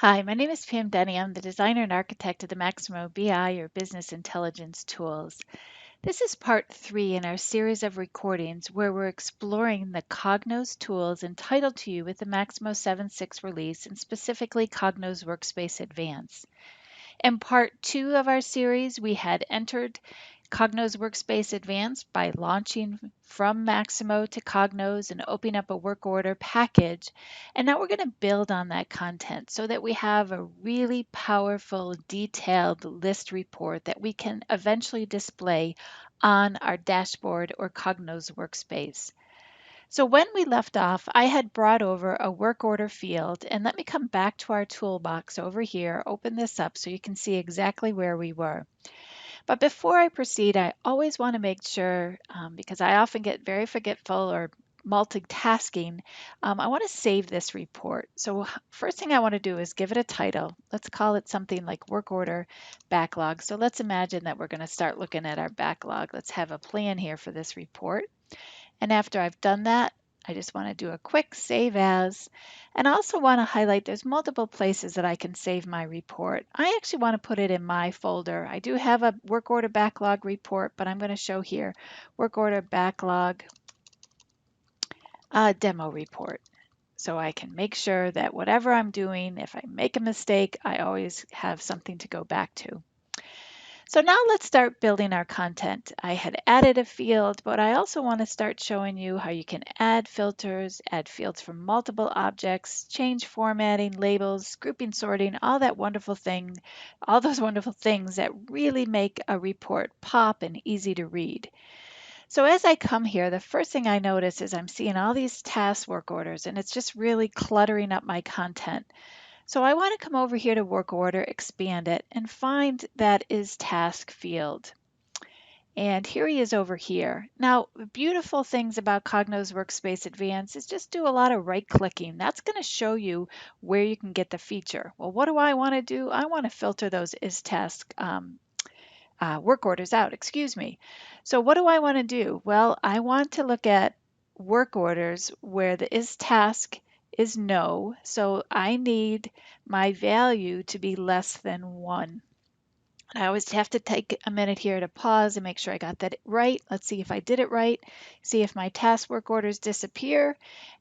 Hi, my name is Pam Denny. I'm the designer and architect of the Maximo BI or Business Intelligence Tools. This is part 3 in our series of recordings where we're exploring the Cognos tools entitled to you with the Maximo76 release and specifically Cognos Workspace Advanced. In part 2 of our series, we had entered Cognos Workspace Advanced by launching from Maximo to Cognos and opening up a work order package. And now we're going to build on that content so that we have a really powerful, detailed list report that we can eventually display on our dashboard or Cognos Workspace. So when we left off, I had brought over a work order field, and let me come back to our toolbox over here, open this up so you can see exactly where we were. But before I proceed, I always want to make sure, because I often get very forgetful or multitasking, I want to save this report. So first thing I want to do is give it a title. Let's call it something like work order backlog. So let's imagine that we're going to start looking at our backlog. Let's have a plan here for this report. And after I've done that, I just want to do a quick save as, and I also want to highlight there's multiple places that I can save my report. I actually want to put it in my folder. I do have a work order backlog report, but I'm going to show here work order backlog demo report. So I can make sure that whatever I'm doing, if I make a mistake, I always have something to go back to. So now let's start building our content. I had added a field, but I also want to start showing you how you can add filters, add fields from multiple objects, change formatting, labels, grouping, sorting, all that wonderful thing, all those wonderful things that really make a report pop and easy to read. So as I come here, the first thing I notice is I'm seeing all these task work orders, and it's just really cluttering up my content. So I want to come over here to work order, expand it, and find that is task field. And here he is over here. Now, the beautiful things about Cognos Workspace Advanced is just do a lot of right clicking. That's going to show you where you can get the feature. Well, what do I want to do? I want to filter those is task work orders out, excuse me. So what do I want to do? Well, I want to look at work orders where the is task is no. So I need my value to be less than 1. I always have to take a minute here to pause and make sure I got that right. Let's see if I did it right. See if my task work orders disappear,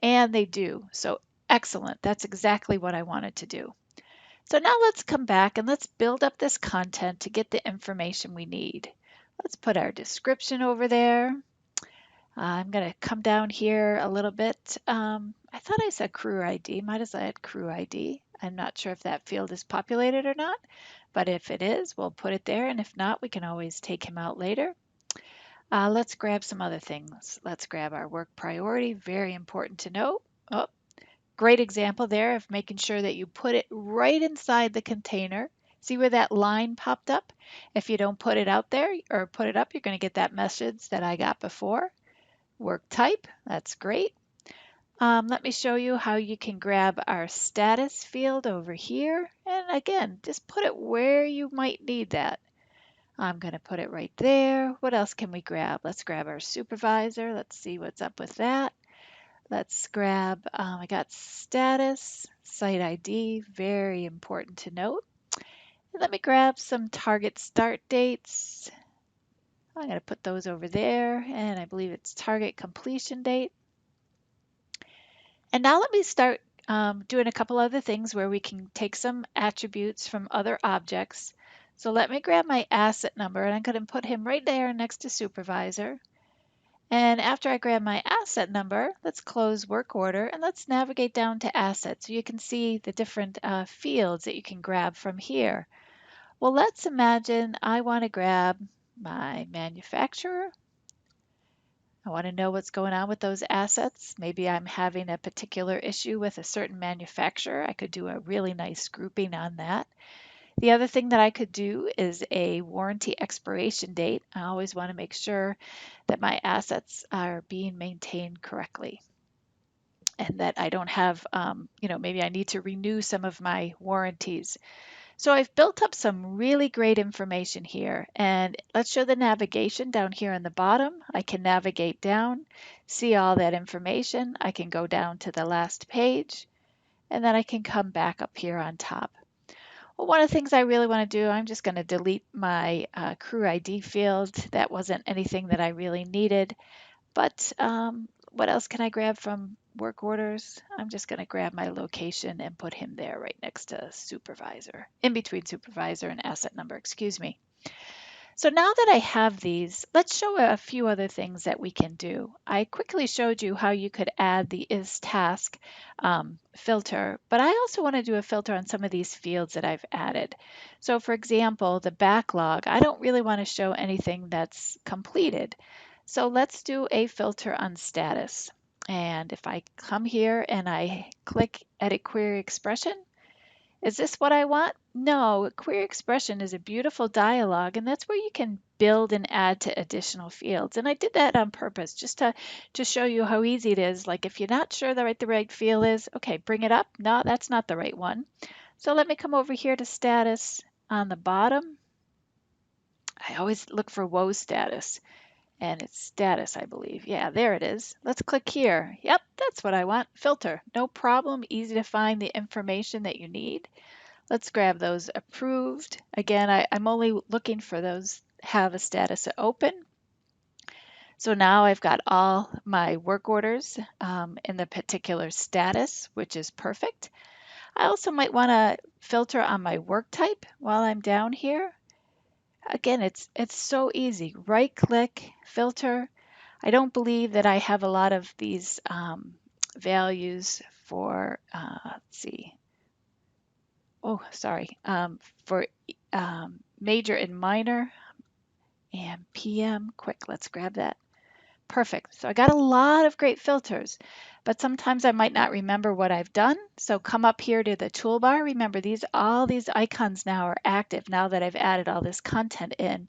and they do. So excellent. That's exactly what I wanted to do. So now let's come back and let's build up this content to get the information we need. Let's put our description over there. I'm going to come down here a little bit. I thought I said crew ID. Might as well add crew ID. I'm not sure if that field is populated or not, but if it is, we'll put it there. And if not, we can always take him out later. Let's grab some other things. Let's grab our work priority. Very important to know. Oh, great example there of making sure that you put it right inside the container. See where that line popped up? If you don't put it out there or put it up, you're going to get that message that I got before. Work type, that's great. Let me show you how you can grab our status field over here. And again, just put it where you might need that. I'm going to put it right there. What else can we grab? Let's grab our supervisor. Let's see what's up with that. Let's grab, I got status, site ID, very important to note. And let me grab some target start dates. I'm going to put those over there, and I believe it's target completion date. And now let me start doing a couple other things where we can take some attributes from other objects. So let me grab my asset number, and I'm going to put him right there next to supervisor. And after I grab my asset number, let's close work order and let's navigate down to assets so you can see the different fields that you can grab from here. Well, let's imagine I want to grab my manufacturer. I want to know what's going on with those assets. Maybe I'm having a particular issue with a certain manufacturer. I could do a really nice grouping on that. The other thing that I could do is a warranty expiration date. I always want to make sure that my assets are being maintained correctly and that I don't have, maybe I need to renew some of my warranties. So I've built up some really great information here, and let's show the navigation down here on the bottom. I can navigate down, see all that information. I can go down to the last page, and then I can come back up here on top. Well, one of the things I really want to do, I'm just going to delete my crew ID field. That wasn't anything that I really needed. But what else can I grab from work orders? I'm just going to grab my location and put him there right next to supervisor, in between supervisor and asset number, excuse me. So now that I have these, let's show a few other things that we can do. I quickly showed you how you could add the is task filter, but I also want to do a filter on some of these fields that I've added. So for example, the backlog, I don't really want to show anything that's completed. So let's do a filter on status. And if I come here and I click edit query expression, is this what I want? No, query expression is a beautiful dialog, and that's where you can build and add to additional fields. And I did that on purpose just to show you how easy it is. Like if you're not sure the right field is, okay, bring it up. No, that's not the right one. So let me come over here to status on the bottom. I always look for woe status, and it's status, I believe. Yeah, there it is. Let's click here. Yep, that's what I want. Filter. No problem. Easy to find the information that you need. Let's grab those approved. Again, I'm only looking for those have a status of open. So now I've got all my work orders in the particular status, which is perfect. I also might want to filter on my work type while I'm down here. Again, it's so easy. Right click, filter. I don't believe that I have a lot of these values for, let's see, oh, sorry, for major and minor and PM. Quick, let's grab that. Perfect. So I got a lot of great filters, but sometimes I might not remember what I've done. So come up here to the toolbar. Remember, all these icons now are active now that I've added all this content in.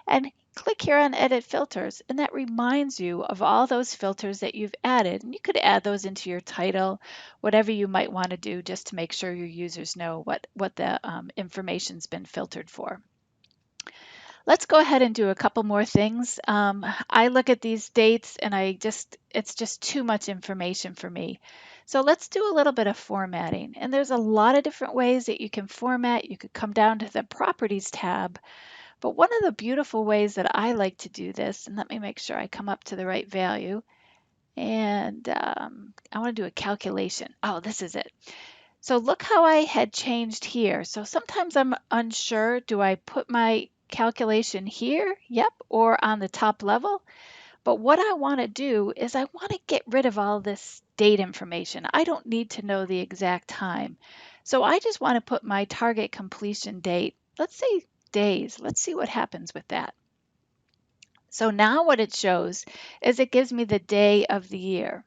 And click here on Edit Filters, and that reminds you of all those filters that you've added. And you could add those into your title, whatever you might want to do just to make sure your users know what the information's been filtered for. Let's go ahead and do a couple more things. I look at these dates and it's just too much information for me. So let's do a little bit of formatting. And there's a lot of different ways that you can format. You could come down to the Properties tab. But one of the beautiful ways that I like to do this, and let me make sure I come up to the right value, and I want to do a calculation. Oh, this is it. So look how I had changed here. So sometimes I'm unsure, do I put my calculation here? Yep, or on the top level? But what I want to do is I want to get rid of all this date information. I don't need to know the exact time. So I just want to put my target completion date, let's say days. Let's see what happens with that. So now what it shows is it gives me the day of the year.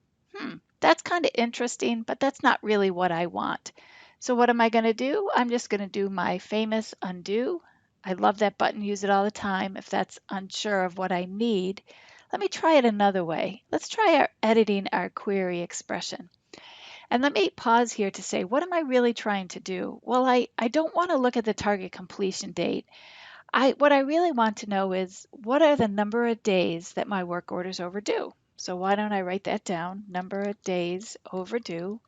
That's kind of interesting, but that's not really what I want. So what am I going to do? I'm just going to do my famous undo. I love that button, use it all the time if that's unsure of what I need. Let me try it another way. Let's try editing our query expression. And let me pause here to say, what am I really trying to do? Well, I don't want to look at the target completion date. What I really want to know is what are the number of days that my work order's overdue? So why don't I write that down, number of days overdue,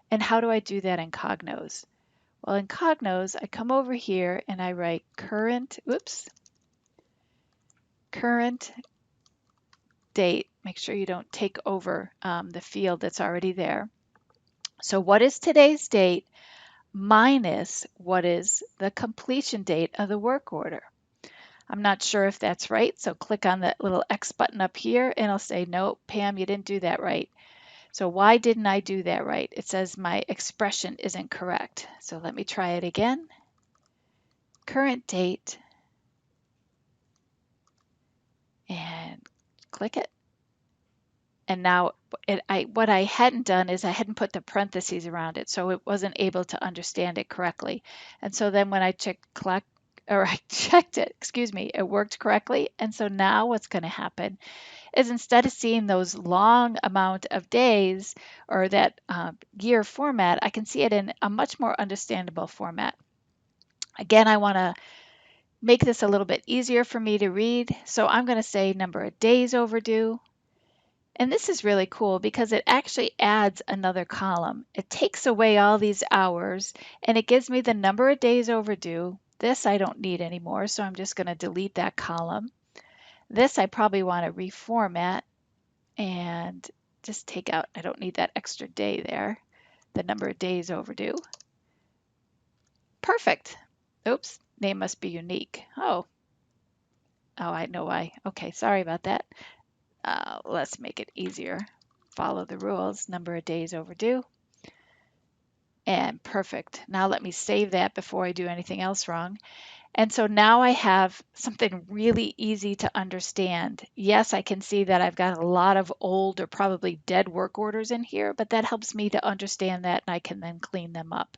and how do I do that in Cognos? Well, in Cognos, I come over here and I write current date. Make sure you don't take over the field that's already there. So what is today's date minus what is the completion date of the work order? I'm not sure if that's right, so click on that little X button up here and it'll say, no, Pam, you didn't do that right. So why didn't I do that right? It says my expression isn't correct. So let me try it again. Current date, and click it. And now what I hadn't done is I hadn't put the parentheses around it, so it wasn't able to understand it correctly. And so then when I I checked it, excuse me, it worked correctly. And so now what's going to happen is instead of seeing those long amount of days or that year format, I can see it in a much more understandable format. Again, I want to make this a little bit easier for me to read. So I'm going to say number of days overdue. And this is really cool because it actually adds another column. It takes away all these hours and it gives me the number of days overdue. This I don't need anymore, so I'm just going to delete that column. This I probably want to reformat and just take out, I don't need that extra day there, the number of days overdue. Perfect. Oops, name must be unique. Oh, I know why. Okay, sorry about that. Let's make it easier. Follow the rules, number of days overdue. And perfect. Now let me save that before I do anything else wrong. And so now I have something really easy to understand. Yes, I can see that I've got a lot of old or probably dead work orders in here, but that helps me to understand that and I can then clean them up.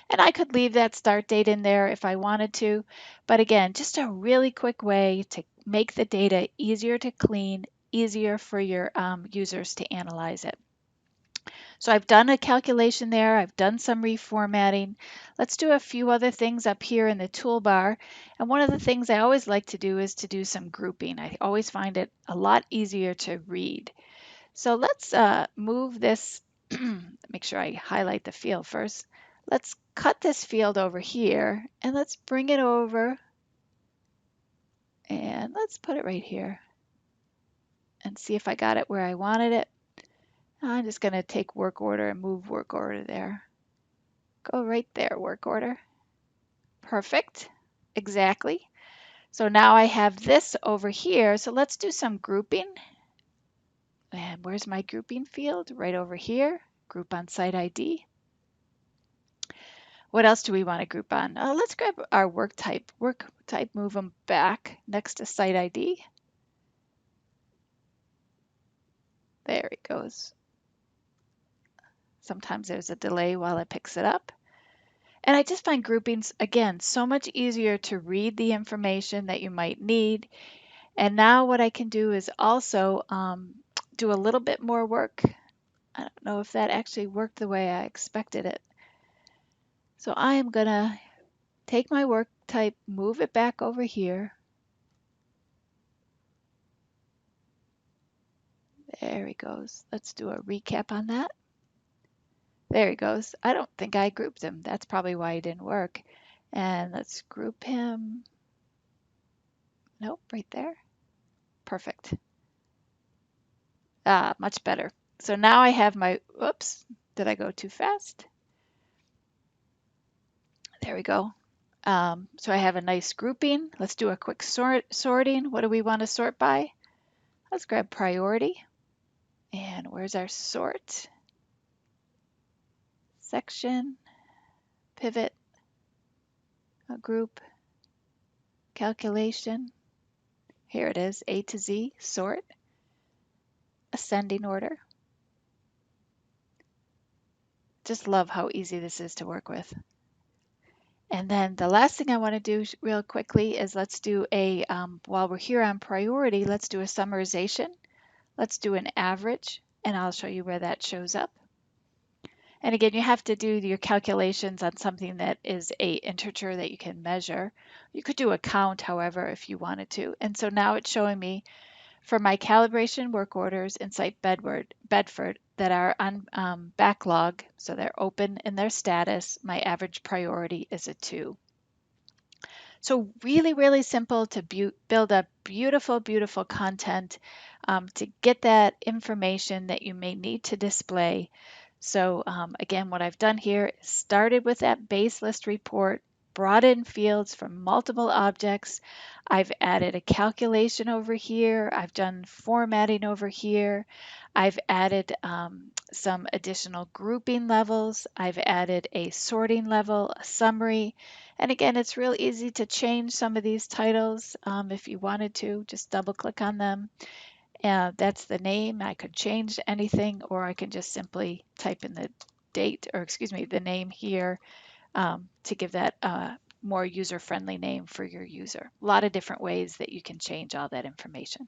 And I could leave that start date in there if I wanted to. But again, just a really quick way to make the data easier to clean, easier for your users to analyze it. So I've done a calculation there. I've done some reformatting. Let's do a few other things up here in the toolbar. And one of the things I always like to do is to do some grouping. I always find it a lot easier to read. So let's move this, make sure I highlight the field first. Let's cut this field over here and let's bring it over and let's put it right here and see if I got it where I wanted it. I'm just going to take work order and move work order there. Go right there, work order. Perfect. Exactly. So now I have this over here. So let's do some grouping. And where's my grouping field? Right over here. Group on site ID. What else do we want to group on? Let's grab our work type. Work type, move them back next to site ID. There it goes. Sometimes there's a delay while it picks it up. And I just find groupings, again, so much easier to read the information that you might need. And now what I can do is also do a little bit more work. I don't know if that actually worked the way I expected it. So I am going to take my work type, move it back over here. There he goes. Let's do a recap on that. There he goes. I don't think I grouped him. That's probably why he didn't work. And let's group him. Nope, right there. Perfect. Much better. So now I have my, oops, did I go too fast? There we go. So I have a nice grouping. Let's do a quick sorting. What do we want to sort by? Let's grab priority. And where's our sort? Section, pivot, a group, calculation. Here it is, A to Z, sort, ascending order. Just love how easy this is to work with. And then the last thing I want to do real quickly is let's do a, while we're here on priority, let's do a summarization. Let's do an average, and I'll show you where that shows up. And again, you have to do your calculations on something that is a integer that you can measure. You could do a count, however, if you wanted to. And so now it's showing me for my calibration work orders in Site Bedford that are on backlog, so they're open in their status, my average priority is a 2. So really, really simple to build up beautiful, beautiful content to get that information that you may need to display. So again, what I've done here is started with that base list report, brought in fields from multiple objects. I've added a calculation over here. I've done formatting over here. I've added some additional grouping levels. I've added a sorting level, a summary. And again, it's real easy to change some of these titles if you wanted to. Just double click on them. That's the name. I could change anything, or I can just simply type in the date, or excuse me, the name here to give that more user-friendly name for your user. A lot of different ways that you can change all that information.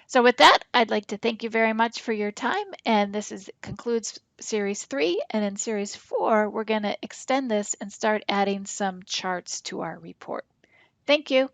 So with that, I'd like to thank you very much for your time. And this concludes Series 3. And in Series 4, we're going to extend this and start adding some charts to our report. Thank you.